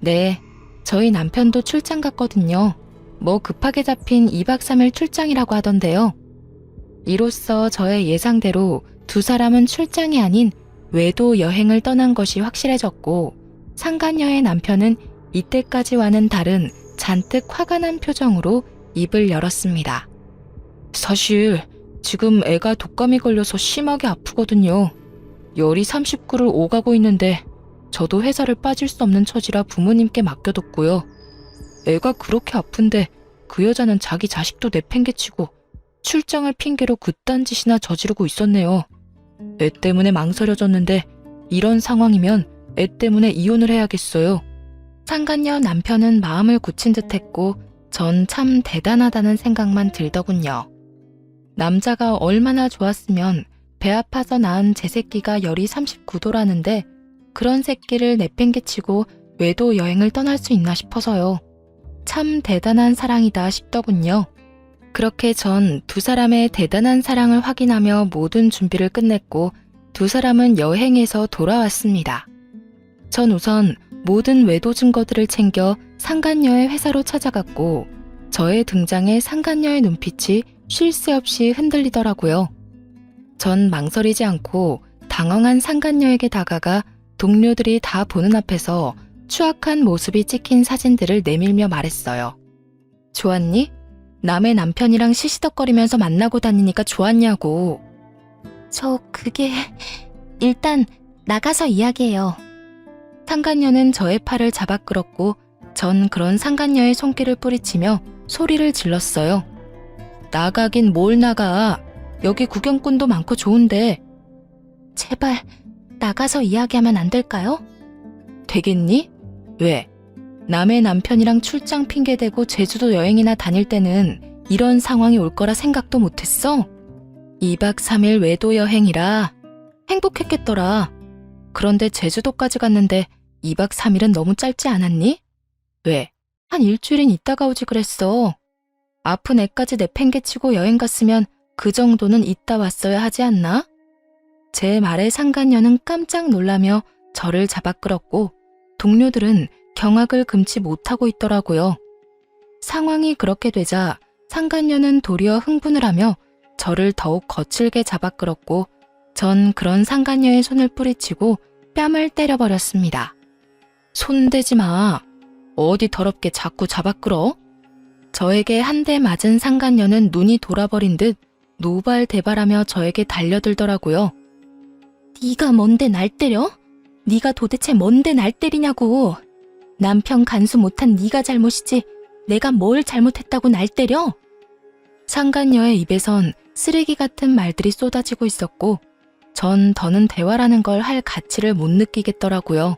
네, 저희 남편도 출장 갔거든요. 뭐 급하게 잡힌 2박 3일 출장이라고 하던데요. 이로써 저의 예상대로 두 사람은 출장이 아닌 외도 여행을 떠난 것이 확실해졌고 상간녀의 남편은 이때까지와는 다른 잔뜩 화가 난 표정으로 입을 열었습니다. 사실 지금 애가 독감이 걸려서 심하게 아프거든요. 열이 39를 오가고 있는데 저도 회사를 빠질 수 없는 처지라 부모님께 맡겨뒀고요. 애가 그렇게 아픈데 그 여자는 자기 자식도 내팽개치고 출장을 핑계로 그딴 짓이나 저지르고 있었네요. 애 때문에 망설여졌는데 이런 상황이면 애 때문에 이혼을 해야겠어요. 상간녀 남편은 마음을 굳힌 듯했고 전 참 대단하다는 생각만 들더군요. 남자가 얼마나 좋았으면 배 아파서 낳은 제 새끼가 열이 39도라는데 그런 새끼를 내팽개치고 외도 여행을 떠날 수 있나 싶어서요. 참 대단한 사랑이다 싶더군요. 그렇게 전 두 사람의 대단한 사랑을 확인하며 모든 준비를 끝냈고 두 사람은 여행에서 돌아왔습니다. 전 우선 모든 외도 증거들을 챙겨 상간녀의 회사로 찾아갔고 저의 등장에 상간녀의 눈빛이 쉴 새 없이 흔들리더라고요. 전 망설이지 않고 당황한 상간녀에게 다가가 동료들이 다 보는 앞에서 추악한 모습이 찍힌 사진들을 내밀며 말했어요. 좋았니? 남의 남편이랑 시시덕거리면서 만나고 다니니까 좋았냐고. 그게... 일단 나가서 이야기해요. 상간녀는 저의 팔을 잡아 끌었고 전 그런 상간녀의 손길을 뿌리치며 소리를 질렀어요. 나가긴 뭘 나가. 여기 구경꾼도 많고 좋은데. 제발 나가서 이야기하면 안 될까요? 되겠니? 왜? 남의 남편이랑 출장 핑계대고 제주도 여행이나 다닐 때는 이런 상황이 올 거라 생각도 못했어? 2박 3일 외도 여행이라 행복했겠더라. 그런데 제주도까지 갔는데 2박 3일은 너무 짧지 않았니? 왜? 한 일주일은 있다가 오지 그랬어. 아픈 애까지 내팽개치고 여행 갔으면 그 정도는 있다 왔어야 하지 않나? 제 말에 상간녀는 깜짝 놀라며 저를 잡아 끌었고 동료들은 경악을 금치 못하고 있더라고요. 상황이 그렇게 되자 상간녀는 도리어 흥분을 하며 저를 더욱 거칠게 잡아 끌었고 전 그런 상간녀의 손을 뿌리치고 뺨을 때려버렸습니다. 손대지 마. 어디 더럽게 자꾸 잡아 끌어? 저에게 한 대 맞은 상간녀는 눈이 돌아버린 듯 노발대발하며 저에게 달려들더라고요. 네가 뭔데 날 때려? 네가 도대체 뭔데 날 때리냐고. 남편 간수 못한 네가 잘못이지 내가 뭘 잘못했다고 날 때려? 상간녀의 입에선 쓰레기 같은 말들이 쏟아지고 있었고 전 더는 대화라는 걸 할 가치를 못 느끼겠더라고요.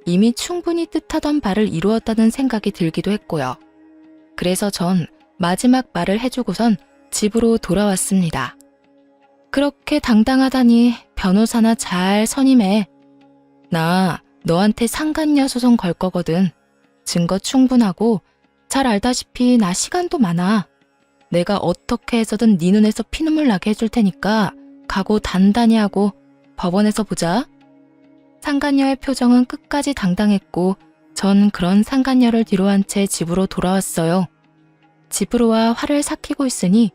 이미 충분히 뜻하던 바를 이루었다는 생각이 들기도 했고요. 그래서 전 마지막 말을 해주고선 집으로 돌아왔습니다. 그렇게 당당하다니 변호사나 잘 선임해. 나 너한테 상간녀 소송 걸 거거든. 증거 충분하고 잘 알다시피 나 시간도 많아. 내가 어떻게 해서든 네 눈에서 피눈물 나게 해줄 테니까 각오 단단히 하고 법원에서 보자. 상간녀의 표정은 끝까지 당당했고 전 그런 상간녀를 뒤로한 채 집으로 돌아왔어요. 집으로 와 화를 삭히고 있으니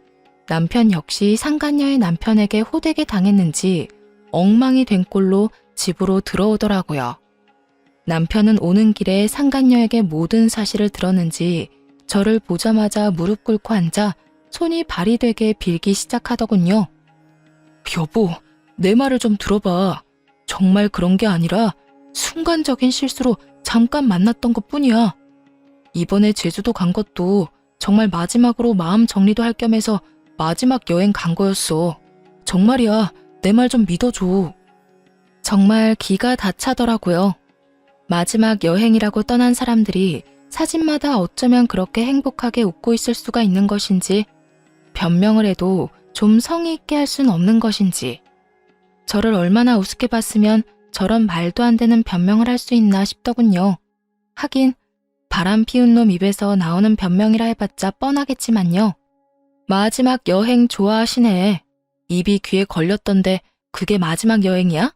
남편 역시 상간녀의 남편에게 호되게 당했는지 엉망이 된 꼴로 집으로 들어오더라고요. 남편은 오는 길에 상간녀에게 모든 사실을 들었는지 저를 보자마자 무릎 꿇고 앉아 손이 발이 되게 빌기 시작하더군요. 여보, 내 말을 좀 들어봐. 정말 그런 게 아니라 순간적인 실수로 잠깐 만났던 것뿐이야. 이번에 제주도 간 것도 정말 마지막으로 마음 정리도 할 겸해서 마지막 여행 간 거였어. 정말이야. 내 말 좀 믿어줘. 정말 기가 다 차더라고요. 마지막 여행이라고 떠난 사람들이 사진마다 어쩌면 그렇게 행복하게 웃고 있을 수가 있는 것인지, 변명을 해도 좀 성의 있게 할 순 없는 것인지, 저를 얼마나 우습게 봤으면 저런 말도 안 되는 변명을 할 수 있나 싶더군요. 하긴 바람 피운 놈 입에서 나오는 변명이라 해봤자 뻔하겠지만요. 마지막 여행 좋아하시네. 입이 귀에 걸렸던데 그게 마지막 여행이야?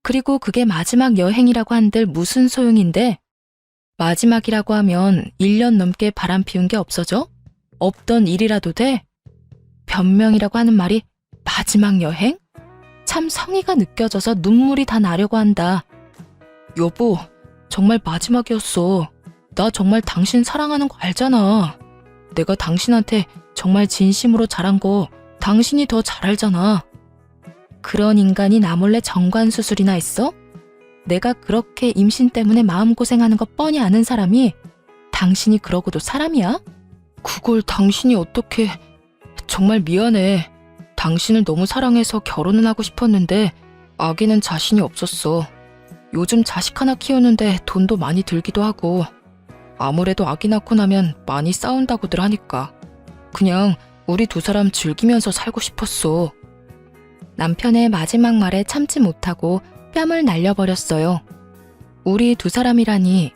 그리고 그게 마지막 여행이라고 한들 무슨 소용인데? 마지막이라고 하면 1년 넘게 바람 피운 게 없어져? 없던 일이라도 돼? 변명이라고 하는 말이 마지막 여행? 참 성의가 느껴져서 눈물이 다 나려고 한다. 여보, 정말 마지막이었어. 나 정말 당신 사랑하는 거 알잖아. 내가 당신한테 정말 진심으로 잘한 거 당신이 더 잘 알잖아. 그런 인간이 나 몰래 정관수술이나 했어? 내가 그렇게 임신 때문에 마음고생하는 거 뻔히 아는 사람이 당신이 그러고도 사람이야? 그걸 당신이 어떻게... 정말 미안해. 당신을 너무 사랑해서 결혼은 하고 싶었는데 아기는 자신이 없었어. 요즘 자식 하나 키우는데 돈도 많이 들기도 하고 아무래도 아기 낳고 나면 많이 싸운다고들 하니까 그냥 우리 두 사람 즐기면서 살고 싶었어. 남편의 마지막 말에 참지 못하고 뺨을 날려버렸어요. 우리 두 사람이라니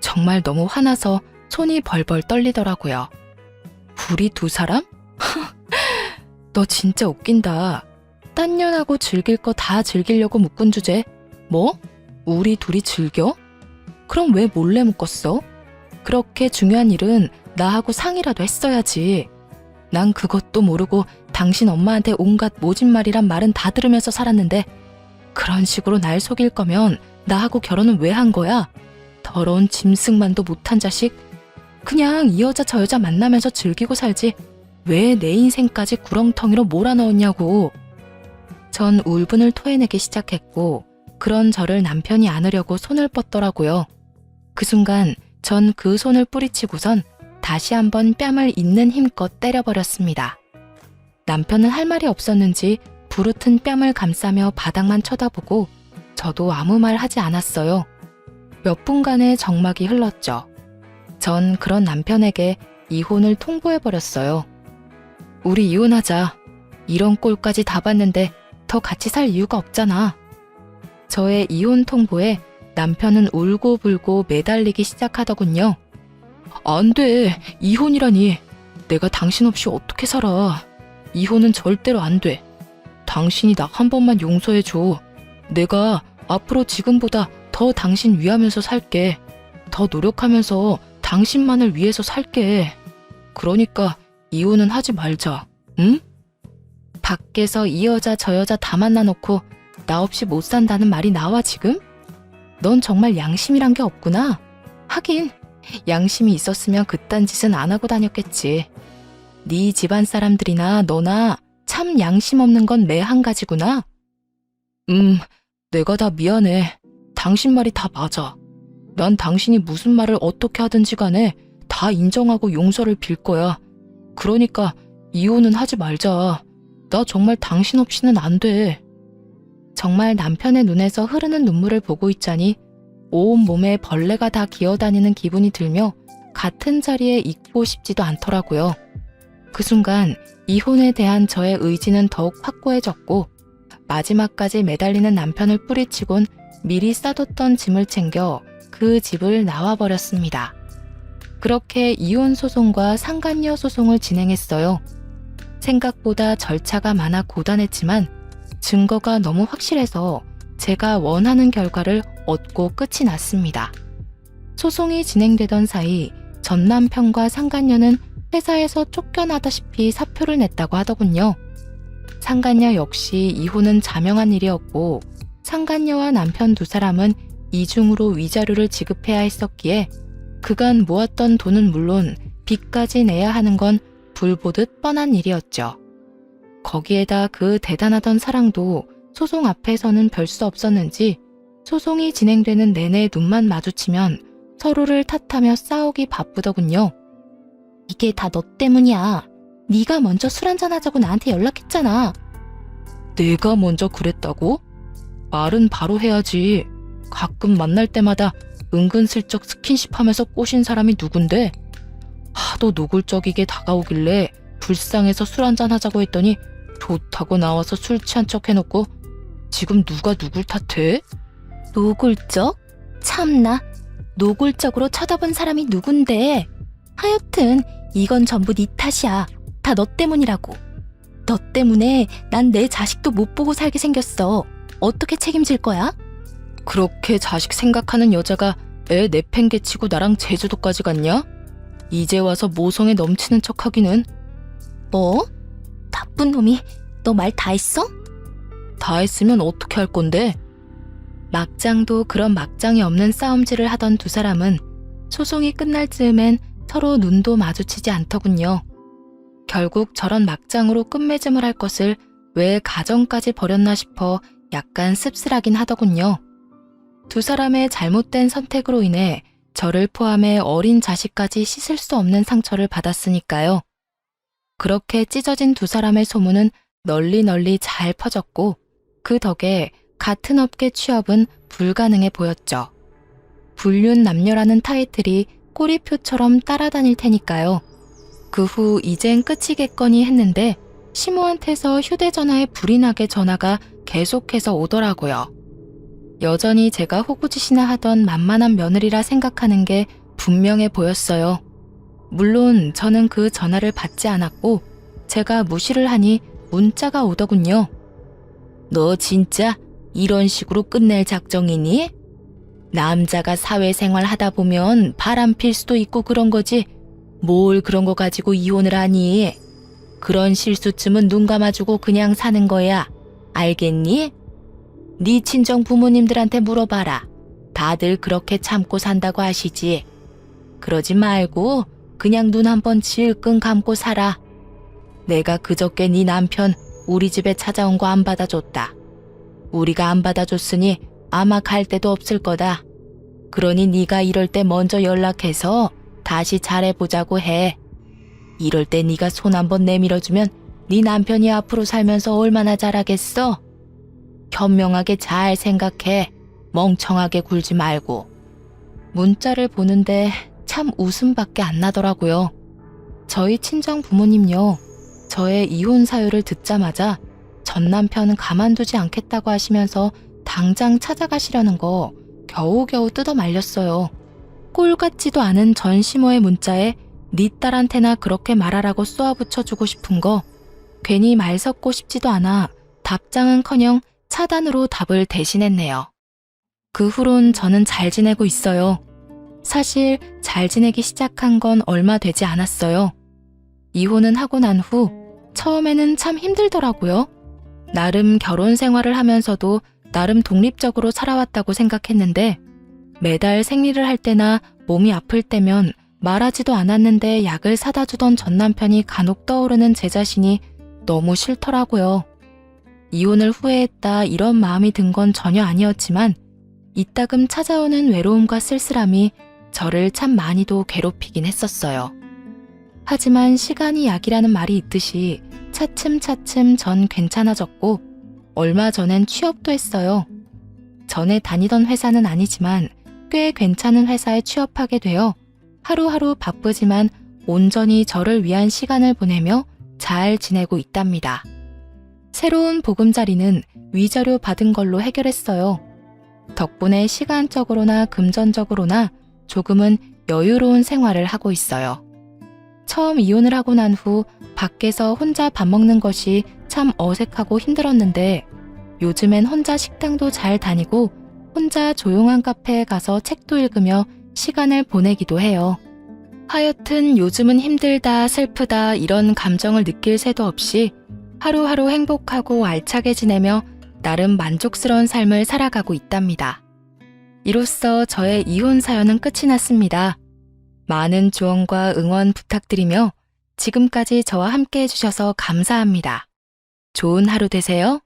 정말 너무 화나서 손이 벌벌 떨리더라고요. 우리 두 사람? 너 진짜 웃긴다. 딴 년하고 즐길 거 다 즐기려고 묶은 주제. 뭐? 우리 둘이 즐겨? 그럼 왜 몰래 묶었어? 그렇게 중요한 일은 나하고 상의라도 했어야지. 난 그것도 모르고 당신 엄마한테 온갖 모진말이란 말은 다 들으면서 살았는데 그런 식으로 날 속일 거면 나하고 결혼은 왜 한 거야? 더러운 짐승만도 못한 자식. 그냥 이 여자 저 여자 만나면서 즐기고 살지 왜 내 인생까지 구렁텅이로 몰아넣었냐고. 전 울분을 토해내기 시작했고 그런 저를 남편이 안으려고 손을 뻗더라고요. 그 순간 전 그 손을 뿌리치고선 다시 한번 뺨을 있는 힘껏 때려버렸습니다. 남편은 할 말이 없었는지 부르튼 뺨을 감싸며 바닥만 쳐다보고 저도 아무 말 하지 않았어요. 몇 분간의 정막이 흘렀죠. 전 그런 남편에게 이혼을 통보해버렸어요. 우리 이혼하자. 이런 꼴까지 다 봤는데 더 같이 살 이유가 없잖아. 저의 이혼 통보에 남편은 울고불고 매달리기 시작하더군요. 안 돼. 이혼이라니. 내가 당신 없이 어떻게 살아. 이혼은 절대로 안 돼. 당신이 나 한 번만 용서해줘. 내가 앞으로 지금보다 더 당신 위하면서 살게. 더 노력하면서 당신만을 위해서 살게. 그러니까 이혼은 하지 말자. 응? 밖에서 이 여자 저 여자 다 만나놓고 나 없이 못 산다는 말이 나와 지금? 넌 정말 양심이란 게 없구나. 하긴 양심이 있었으면 그딴 짓은 안 하고 다녔겠지. 네 집안 사람들이나 너나 참 양심 없는 건 매 한 가지구나. 내가 다 미안해. 당신 말이 다 맞아. 난 당신이 무슨 말을 어떻게 하든지 간에 다 인정하고 용서를 빌 거야. 그러니까 이혼은 하지 말자. 나 정말 당신 없이는 안 돼. 정말 남편의 눈에서 흐르는 눈물을 보고 있자니 온 몸에 벌레가 다 기어다니는 기분이 들며 같은 자리에 있고 싶지도 않더라고요. 그 순간 이혼에 대한 저의 의지는 더욱 확고해졌고 마지막까지 매달리는 남편을 뿌리치곤 미리 싸뒀던 짐을 챙겨 그 집을 나와버렸습니다. 그렇게 이혼 소송과 상간녀 소송을 진행했어요. 생각보다 절차가 많아 고단했지만 증거가 너무 확실해서 제가 원하는 결과를 얻고 끝이 났습니다. 소송이 진행되던 사이 전 남편과 상간녀는 회사에서 쫓겨나다시피 사표를 냈다고 하더군요. 상간녀 역시 이혼은 자명한 일이었고 상간녀와 남편 두 사람은 이중으로 위자료를 지급해야 했었기에 그간 모았던 돈은 물론 빚까지 내야 하는 건 불보듯 뻔한 일이었죠. 거기에다 그 대단하던 사랑도 소송 앞에서는 별 수 없었는지 소송이 진행되는 내내 눈만 마주치면 서로를 탓하며 싸우기 바쁘더군요. 이게 다 너 때문이야. 네가 먼저 술 한잔 하자고 나한테 연락했잖아. 내가 먼저 그랬다고? 말은 바로 해야지. 가끔 만날 때마다 은근슬쩍 스킨십 하면서 꼬신 사람이 누군데? 하도 노골적이게 다가오길래 불쌍해서 술 한잔 하자고 했더니 좋다고 나와서 술 취한 척 해놓고 지금 누가 누굴 탓해? 노골적? 참나. 노골적으로 쳐다본 사람이 누군데? 하여튼 이건 전부 네 탓이야. 다 너 때문이라고. 너 때문에 난 내 자식도 못 보고 살게 생겼어. 어떻게 책임질 거야? 그렇게 자식 생각하는 여자가 애 내팽개치고 나랑 제주도까지 갔냐? 이제 와서 모성에 넘치는 척하기는. 뭐? 나쁜 놈이 너 말 다 했어? 다 했으면 어떻게 할 건데? 막장도 그런 막장이 없는 싸움질을 하던 두 사람은 소송이 끝날 즈음엔 서로 눈도 마주치지 않더군요. 결국 저런 막장으로 끝맺음을 할 것을 왜 가정까지 버렸나 싶어 약간 씁쓸하긴 하더군요. 두 사람의 잘못된 선택으로 인해 저를 포함해 어린 자식까지 씻을 수 없는 상처를 받았으니까요. 그렇게 찢어진 두 사람의 소문은 널리 잘 퍼졌고 그 덕에 같은 업계 취업은 불가능해 보였죠. 불륜 남녀라는 타이틀이 꼬리표처럼 따라다닐 테니까요. 그 후 이젠 끝이겠거니 했는데 시모한테서 휴대전화에 불이 나게 전화가 계속해서 오더라고요. 여전히 제가 호구짓이나 하던 만만한 며느리라 생각하는 게 분명해 보였어요. 물론 저는 그 전화를 받지 않았고 제가 무시를 하니 문자가 오더군요. 너 진짜 이런 식으로 끝낼 작정이니? 남자가 사회생활 하다 보면 바람 필 수도 있고 그런 거지. 뭘 그런 거 가지고 이혼을 하니? 그런 실수쯤은 눈 감아주고 그냥 사는 거야. 알겠니? 네 친정 부모님들한테 물어봐라. 다들 그렇게 참고 산다고 하시지. 그러지 말고 그냥 눈 한번 질끈 감고 살아. 내가 그저께 네 남편 우리 집에 찾아온 거 안 받아줬다. 우리가 안 받아줬으니 아마 갈 데도 없을 거다. 그러니 네가 이럴 때 먼저 연락해서 다시 잘해보자고 해. 이럴 때 네가 손 한번 내밀어주면 네 남편이 앞으로 살면서 얼마나 잘하겠어? 현명하게 잘 생각해. 멍청하게 굴지 말고. 문자를 보는데 참 웃음밖에 안 나더라고요. 저희 친정 부모님요. 저의 이혼 사유를 듣자마자 전 남편 가만두지 않겠다고 하시면서 당장 찾아가시려는 거 겨우겨우 뜯어 말렸어요. 꼴 같지도 않은 전시모의 문자에 네 딸한테나 그렇게 말하라고 쏘아붙여주고 싶은 거 괜히 말 섞고 싶지도 않아 답장은커녕 차단으로 답을 대신했네요. 그 후론 저는 잘 지내고 있어요. 사실 잘 지내기 시작한 건 얼마 되지 않았어요. 이혼은 하고 난 후 처음에는 참 힘들더라고요. 나름 결혼 생활을 하면서도 나름 독립적으로 살아왔다고 생각했는데 매달 생리를 할 때나 몸이 아플 때면 말하지도 않았는데 약을 사다 주던 전 남편이 간혹 떠오르는 제 자신이 너무 싫더라고요. 이혼을 후회했다 이런 마음이 든 건 전혀 아니었지만 이따금 찾아오는 외로움과 쓸쓸함이 저를 참 많이도 괴롭히긴 했었어요. 하지만 시간이 약이라는 말이 있듯이 차츰차츰 전 괜찮아졌고 얼마 전엔 취업도 했어요. 전에 다니던 회사는 아니지만 꽤 괜찮은 회사에 취업하게 되어 하루하루 바쁘지만 온전히 저를 위한 시간을 보내며 잘 지내고 있답니다. 새로운 보금자리는 위자료 받은 걸로 해결했어요. 덕분에 시간적으로나 금전적으로나 조금은 여유로운 생활을 하고 있어요. 처음 이혼을 하고 난 후 밖에서 혼자 밥 먹는 것이 참 어색하고 힘들었는데 요즘엔 혼자 식당도 잘 다니고 혼자 조용한 카페에 가서 책도 읽으며 시간을 보내기도 해요. 하여튼 요즘은 힘들다, 슬프다 이런 감정을 느낄 새도 없이 하루하루 행복하고 알차게 지내며 나름 만족스러운 삶을 살아가고 있답니다. 이로써 저의 이혼 사연은 끝이 났습니다. 많은 조언과 응원 부탁드리며 지금까지 저와 함께 해주셔서 감사합니다. 좋은 하루 되세요.